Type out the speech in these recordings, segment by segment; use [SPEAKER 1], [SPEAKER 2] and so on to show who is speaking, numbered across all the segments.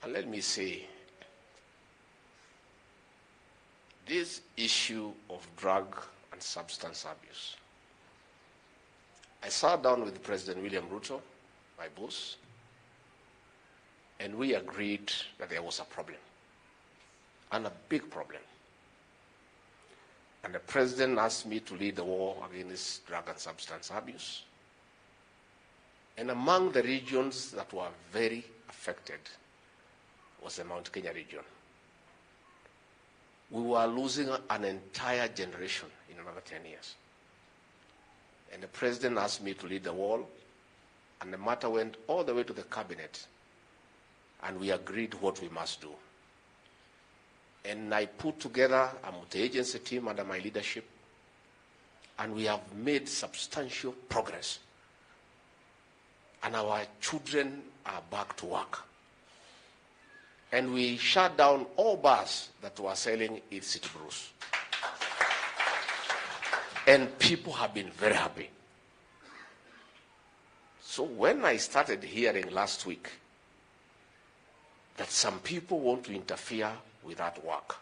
[SPEAKER 1] And let me say, this issue of drug and substance abuse, I sat down with President William Ruto, my boss, and we agreed that there was a problem, and a big problem. And the president asked me to lead the war against drug and substance abuse. And among the regions that were very affected was the Mount Kenya region. We were losing an entire generation in another 10 years. And the president asked me to lead the wall, and the matter went all the way to the cabinet, and we agreed what we must do. And I put together a multi-agency team under my leadership, and we have made substantial progress. And our children are back to work. And we shut down all bars that were selling illicit brews. And people have been very happy. So when I started hearing last week that some people want to interfere with that work,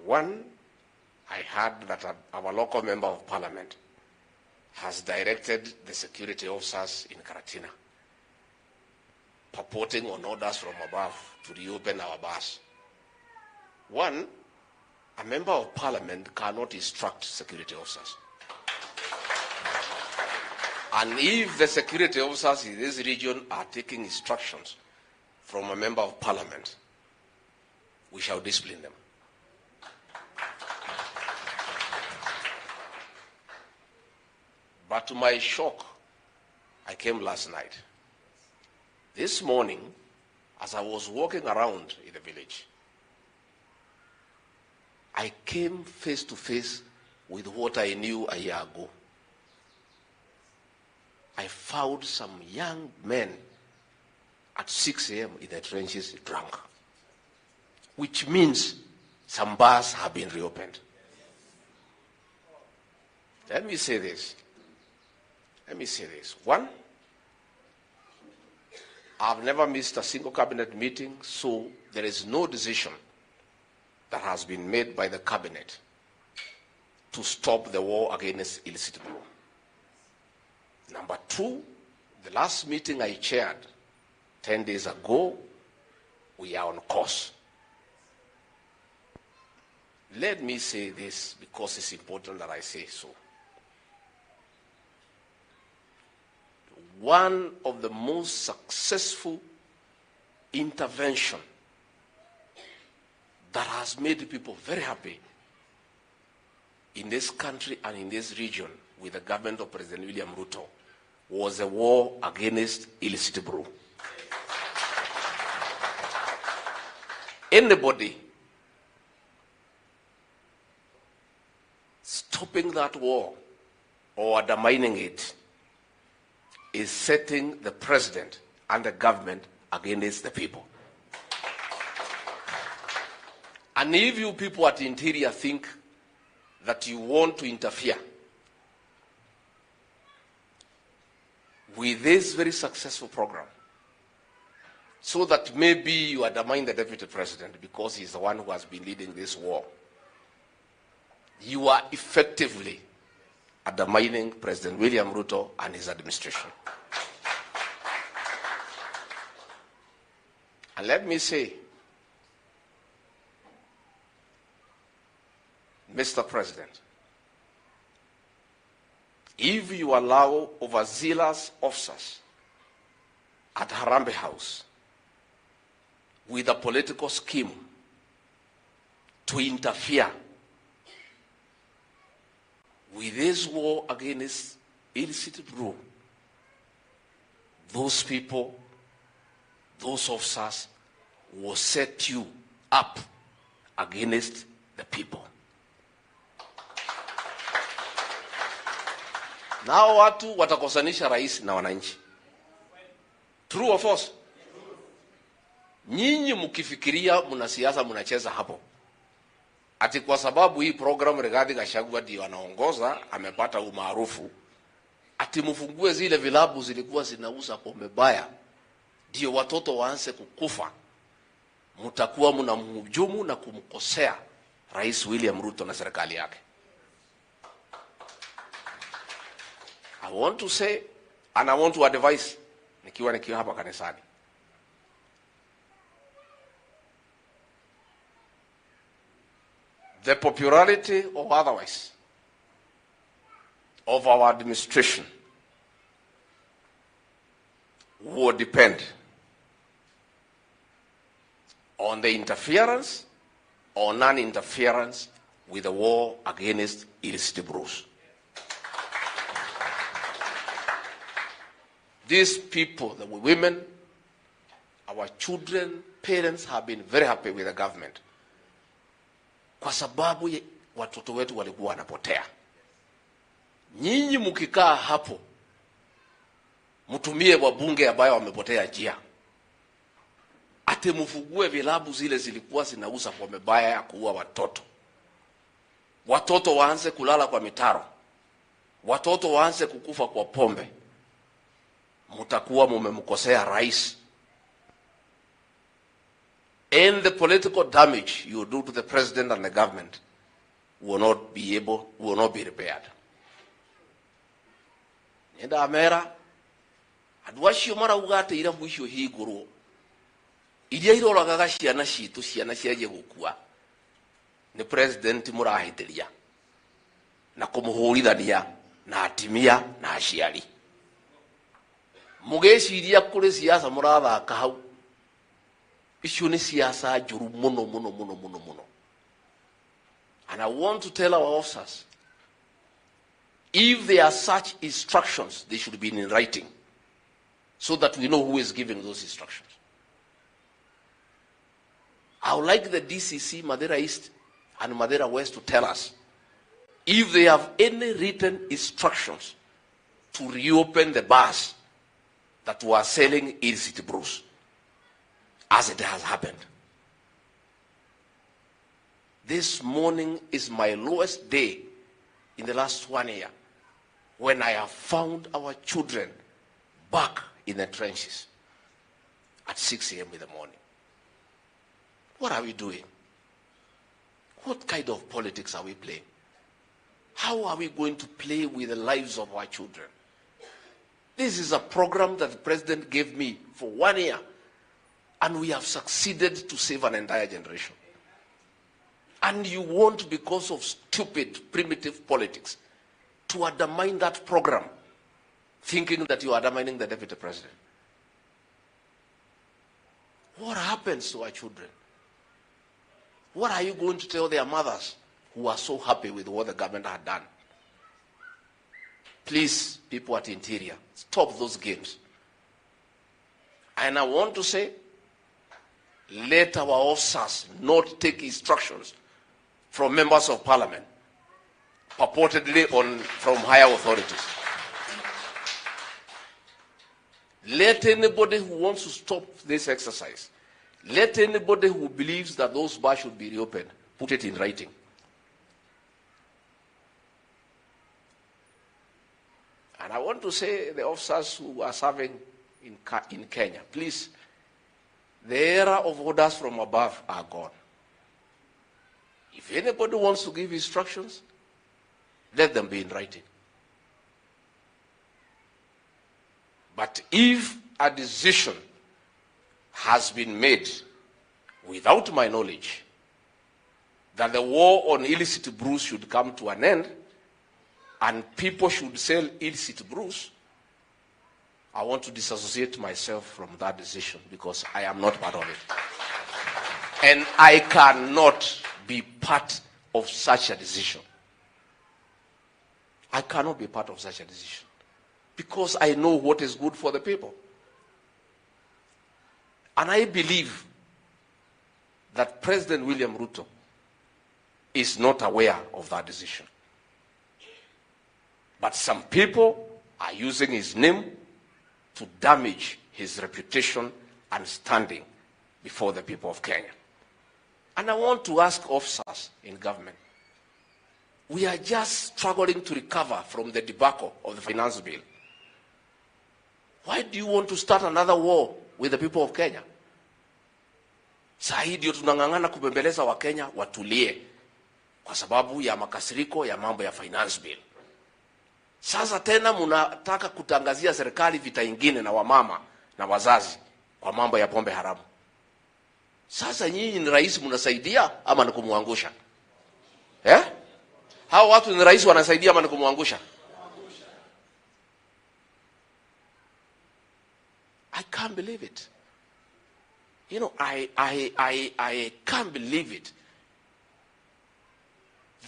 [SPEAKER 1] one, I heard that our local member of parliament has directed the security officers in Karatina, purporting on orders from above to reopen our bars. One, a member of parliament cannot instruct security officers. And if the security officers in this region are taking instructions from a member of parliament, we shall discipline them. But to my shock, I came last night. This morning, as I was walking around in the village, I came face to face with what I knew a year ago. I found some young men at 6 a.m. in the trenches drunk, which means some bars have been reopened. Let me say this. One, I've never missed a single cabinet meeting, so there is no decision that has been made by the cabinet to stop the war against illicit brew. Number two, the last meeting I chaired 10 days ago, we are on course. Let me say this because it's important that I say so. One of the most successful intervention that has made people very happy in this country and in this region with the government of President William Ruto was a war against illicit brew. Anybody stopping that war or undermining it is setting the president and the government against the people. And if you people at the interior think that you want to interfere with this very successful program, so that maybe you undermine the deputy president because he's the one who has been leading this war, you are effectively undermining President William Ruto and his administration. And let me say, Mr. President, if you allow overzealous officers at Harambee House with a political scheme to interfere with this war against illicit brew, those people, those officers will set you up against the people. Nao watu watakosanisha rais na wananchi. True or false? Nyinyi mkifikiria mna siasa mnacheza hapo. Ati kwa sababu hii program Rigathi Gachagua ndio anaongoza, amepata umaarufu, ati mfungue zile vilabu zilikuwa zinauza pombe baya ndio watoto waanze kukufa, mtakuwa mnamhujumu na kumkosea Rais William Ruto na serikali yake. I want to say and I want to advise nikiwa hapa kanisani, the popularity or otherwise of our administration will depend on the interference or non-interference with the war against illicit brews. These people, the women, our children, parents have been very happy with the government kwa sababu watoto wetu walikuwa wanapotea. Nyinyi mkikaa hapo mtumie wabunge ambao wamepotea njia, ate mfugue vilabu zile zilikuwa zinauza pombe baya ya kuua watoto, watoto waanze kulala kwa mitaro, watoto waanze kukufa kwa pombe, mtakuwa mmemkosea rais. And the political damage you do to the president and the government will not be repaired. Nenda amera adwashio mara ugate ira mwisho higuru iria iroraga ciana citu ciana ciaje gukua ni president murahitiria na kumuhurithania na atimia na aciari. Mugeciria kuri siasa murathaka hau, icio ni siasa njuru muno. And I want to tell our officers, if there are such instructions, they should be in writing so that we know who is giving those instructions. I would like the DCC, Madeira East and Madeira West, to tell us if they have any written instructions to reopen the bars that were selling illicit brews, as it has happened. This morning is my lowest day in the last 1 year when I have found our children back in the trenches at 6 a.m. in the morning. What are we doing? What kind of politics are we playing? How are we going to play with the lives of our children? This is a program that the president gave me for 1 year, and we have succeeded to save an entire generation. And you want, because of stupid, primitive politics, to undermine that program, thinking that you are undermining the deputy president. What happens to our children? What are you going to tell their mothers who are so happy with what the government had done? Please, people at Interior, stop those games. And I want to say, let our officers not take instructions from members of parliament, purportedly from higher authorities. Let anybody who wants to stop this exercise, let anybody who believes that those bars should be reopened, put it in writing. And I want to say, the officers who are serving in Kenya, please, the era of orders from above are gone. If anybody wants to give instructions, let them be in writing. But if a decision has been made without my knowledge that the war on illicit brews should come to an end and people should sell illicit brews, I want to disassociate myself from that decision because I am not part of it. And I cannot be part of such a decision. I cannot be part of such a decision because I know what is good for the people. And I believe that President William Ruto is not aware of that decision. But some people are using his name to damage his reputation and standing before the people of Kenya. And I want to ask officers in government, we are just struggling to recover from the debacle of the finance bill. Why do you want to start another war with the people of Kenya. Sasa ndio tunang'ang'ana kubembeleza wa Kenya watulie kwa sababu ya makasiriko ya mambo ya finance bill. Sasa tena mnataka kutangazia serikali vita ingine na wamama na wazazi kwa mambo ya pombe haramu. Sasa nyinyi ni rais mnasaidia ama ni kumwangusha? Hao watu ni rais wanasaidia ama ni kumwangusha? I can't believe it. You know, I can't believe it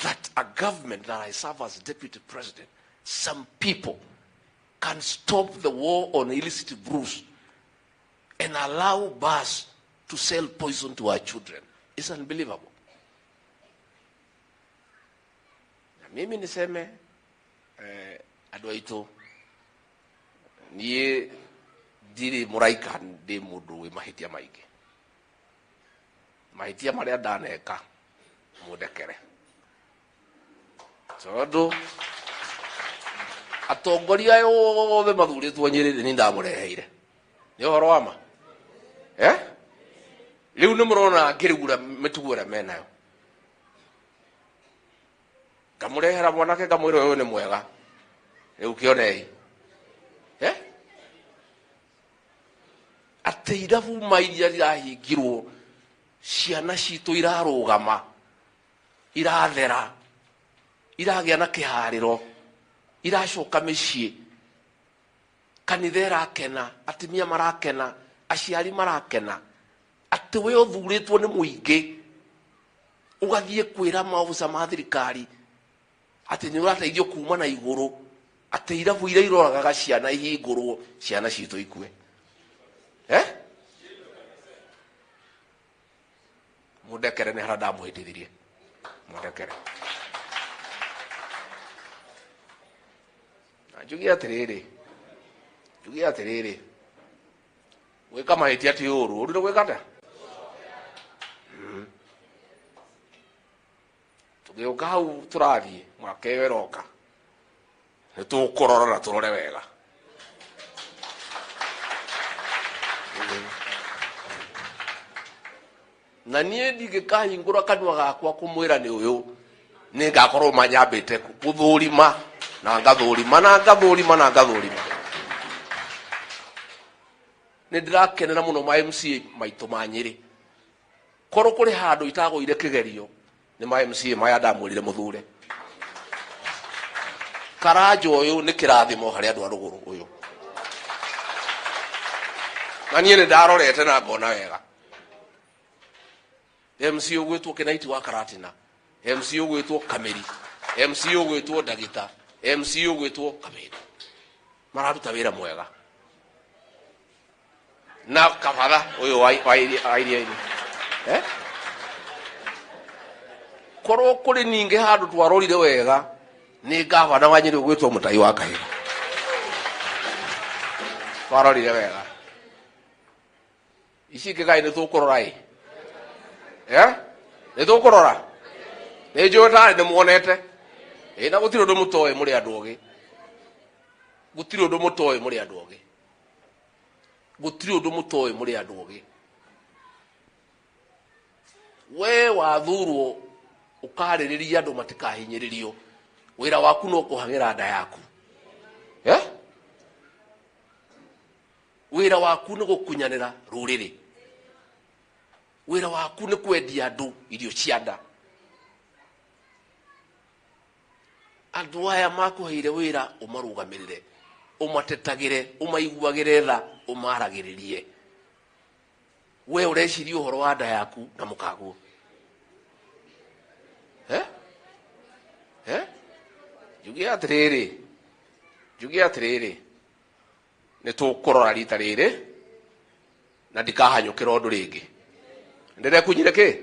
[SPEAKER 1] that a government that I serve as deputy president, some people can stop the war on illicit brews and allow bars to sell poison to our children. It's unbelievable. Na mimi niseme adwaito nie diri muraika ndi mundu we mahitia maige. Mahitia maria ndaneka mudekere. Tondu atongoria yothe mathuritwo Nyeri ni ndamureheire. Ni horo wa ma. Riu ni murona ngirigura mituguora menayo. Ngamurehera mwanake ngamwira uyu ni mwega. Riu kionei. Ate irabu mairia irahingirwo ciana citu irarugama irathera iragia na kihariro iracoka micii kanitha irakena atimia marakena aciari marakena ati we uthuritwo ni muingi ugathie kwira maofica ma thirikari ati ni urateithio kuma na iguru ati irabu ira iroraga ciana ihingurwo ciana citu ikue. Mudekere ni harada muhitithirie mudekere ajugia atiriri weka mahiti ati uru uri gwekata tugeuka hau turathie mwaka weroka ni tukurora na turore wega. Na nie ndigikahingura kanwa gakwa kumwira ni uyu ni ngakorwo manyambite kuthurima na ngathurima na ngathurima na ngathurima. Ni ndirakenera muno ma MCA maitu ma Nyeri korwo kuri handu itagwire kigerio ni ma MCA maya ndamwirire muthure Karajo uyu ni kirathimo hari andu a ruguru uyu na nie ni ndarorete na ngona wega. MC ugwitwo Kinaiti wa Karatina, MC ugwitwo Kameri, MC ugwitwo Dagita, MC ugwitwo Kameri. Mararuta wira mwega. Na kafadha uyu wa idea ini. Korwo kuri ninge handu twarorire wega ni gavana wa Nyeri ugwitwo Mutai wa Kahiga. Twarorire wega. Ici kigai ni tukurorai. Nithu kurora ni njota ni muonete na gutiri undu mutoe muri andu ogi gutiri undu mutoe muri andu ogi gutiri undu mutoe muri andu ogi we wathurwo ukaririria andu matikahinyiririo wira waku no kuhangira nda yaku wira waku ni gukunyanira ruriri wira waku ni kwendia andu irio cianda andu aya makuheire wira umarugamirire umatetagire umaiguagire tha umaragiririe we ureciria uhoro wa nda yaku na mukaguo jugia atiriri ni tukurora rita riri na ndikahanyukira undu ringi ndere kunyire ki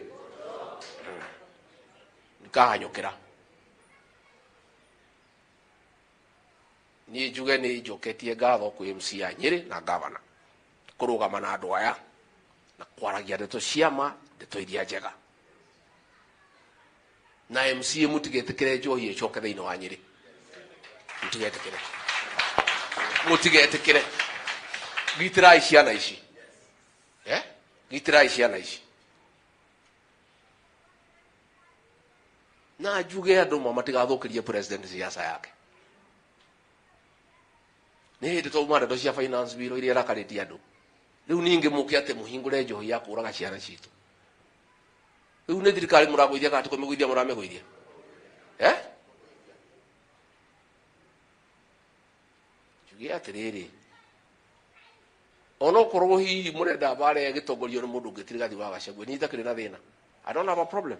[SPEAKER 1] ndikahanyukira ni juge ni joketie ngatho ku MC ya Nyeri na governor kurugama na andu aya na kwaragia ndeto ciama ndeto iria njega na MC mutigetikire njohi icoke thiini wa Nyeri mutigetikire gitirai ciana ici gitirai ciana ici na njuge andu matigathukirie president siasa yake. Ni hindi twauma ndeto cia finance bill iria rakaritie andu riu ningi muke ate muhingure njohi ya kuraga ciana citu. Riu ni thirikari muragwithia kana tikumigwithia muramegwithia njuge atiriri ono korwo hihi murenda bare gitongorio ni mundu ngitirigathi wa Gachagua ni itakiri na thina. I don't have a problem.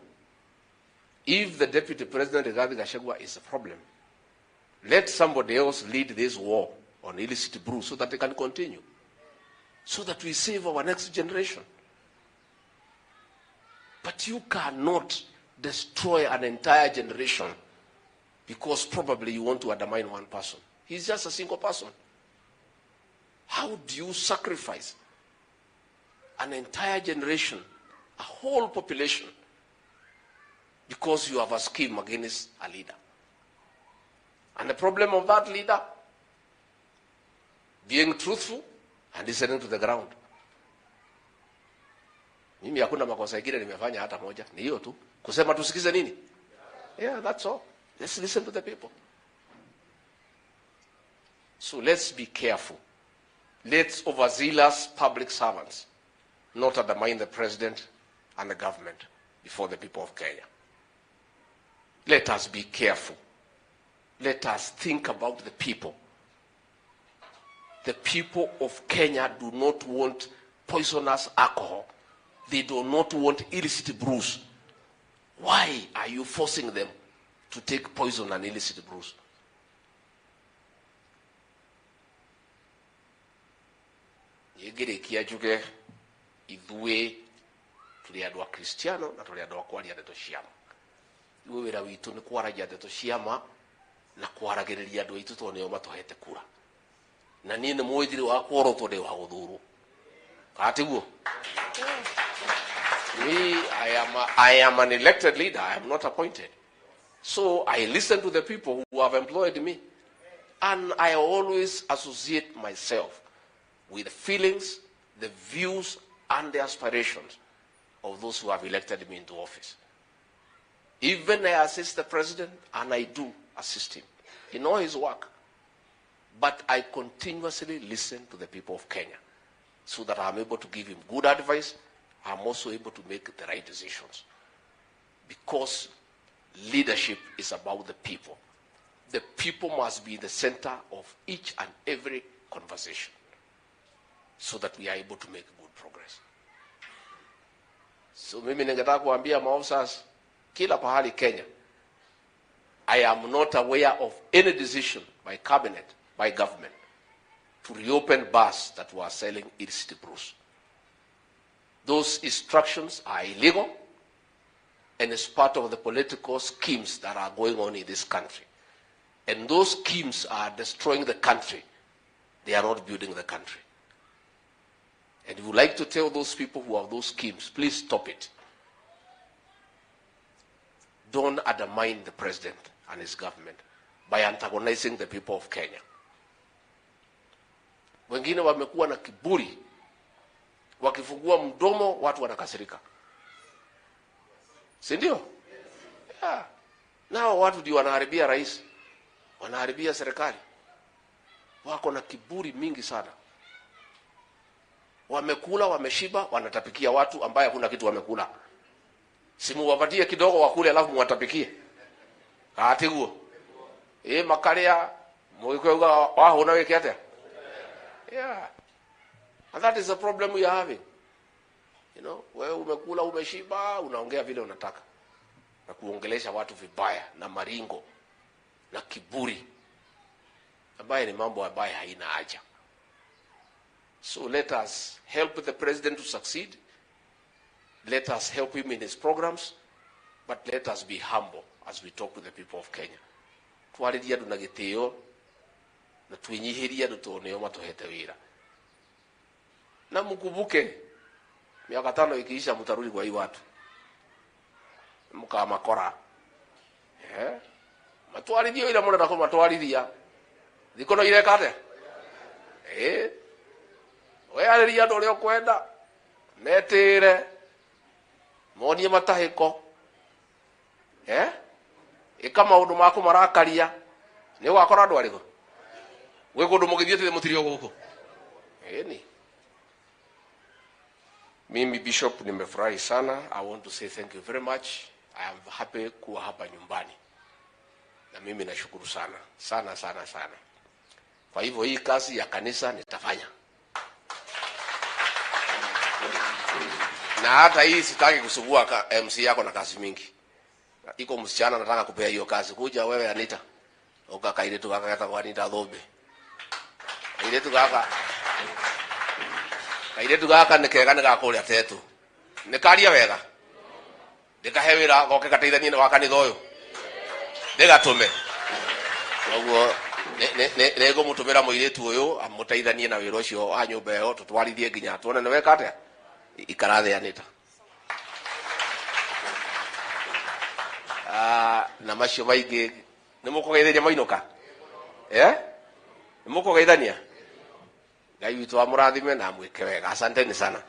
[SPEAKER 1] If the deputy president Rigathi Gachagua is a problem, let somebody else lead this war on illicit brew so that they can continue, so that we save our next generation. But you cannot destroy an entire generation because probably you want to undermine one person. He's just a single person. How do you sacrifice an entire generation, a whole population, because you have a scheme against a leader? And the problem of that leader being truthful and listening to the ground. Mimi hakuna makosa ingine nimefanya hata moja, ni hiyo tu, kusema tusikize nini. Yeah, that's all. Let's listen to the people. So let's be careful. Let's overzealous public servants not undermine the president and the government before the people of Kenya. Let us be careful. Let us think about the people. The people of Kenya do not want poisonous alcohol. They do not want illicit brews. Why are you forcing them to take poison and illicit brews? Yegere kiajuge idue tuli andu a Kristiano na tuli andu a kwaria ndeto ciama. Iwe wira witu ni kwaragia ndeto ciama na kwaragiriria andu aitu to nio matohete kura. Na nie ni muithiri wa kworotwo ndi wa guthuru. Atiguo. I am an elected leader. I am not appointed. So I listen to the people who have employed me. And I always associate myself with the feelings, the views, and the aspirations of those who have elected me into office. Even I assist the president, and I do assist him in all his work. But I continuously listen to the people of Kenya so that I'm able to give him good advice. I'm also able to make the right decisions. Because leadership is about the people. The people must be the center of each and every conversation so that we are able to make good progress. So mimi ningetaka kuambia maofisa kila pahali Kenya, I am not aware of any decision by cabinet, by government, to reopen bars that were selling illicit brews. Those instructions are illegal, and it's part of the political schemes that are going on in this country. And those schemes are destroying the country. They are not building the country. And we would like to tell those people who have those schemes, please stop it. Don't undermine the president and his government by antagonizing the people of Kenya. Wengine wamekuwa na kiburi, wakifungua mdomo watu wanakasirika. Si ndio? Yeah. Nao watu ndio wanaharibia rais, wanaharibia serikali. Wako na kiburi mingi sana. Wamekula, wameshiba, wanatapikia watu ambaye hakuna kitu wamekula. Simu wapatie kidogo wakule alafu mwatapikie. Atiguo. Makaria mwikuga waho na weke ate. Yeah. And that is the problem we are having. You know, wewe umekula, umeshiba, unaongea vile unataka. Na kuongelesha watu vibaya na maringo na kiburi. Ambaye ni mambo ambaye haina haja. So let us help the president to succeed. Let us help him in his programs. But let us be humble as we talk to the people of Kenya. Twariria ndu na gitio na twinyihiria ndu toneo matohete wira. Na mkumbuke miaka 5 ikiisha mtarudi kwa hii watu. Mukamakora. Matwaririo ila mwana nako matwariria. Dikono ile kate. We ariria ndo leo kwenda. metire monie matahiko ika maundu maku marakaria ni wakora andu ariko we kundu mugithiete mutirio guku ni mimi Bishop nimefurahi sana. I want to say thank you very much. I am happy kuwa hapa nyumbani, na mimi nashukuru sana sana sana sana. Kwa hivyo hii kazi ya kanisa nitafanya, na hata hii sitaki kusubua MC yako na kazi mingi. Iko msichana nataka kupea hiyo kazi, kuja wewe Anita ukakaile tu kaka kata kwa Anita Dhobe ile tu kaka kaile tu kaka nikega nigakũrĩa tetu nikaria wega ndikahewira goke kateithanie na wakanitha ũyũ ndigatume ũguo nego mutumira mũirĩtu ũyũ amuteithanie na wĩra ũcio wa nyũmba ĩyo tutwarithie nginya tuone nĩ weka atĩa ikarathĩ Anita. Na macio maingĩ nĩ mũkũgeithania mainũka nĩ mũkũgeithania Ngai witũ amũrathime na mwĩke wega. Asanteni sana.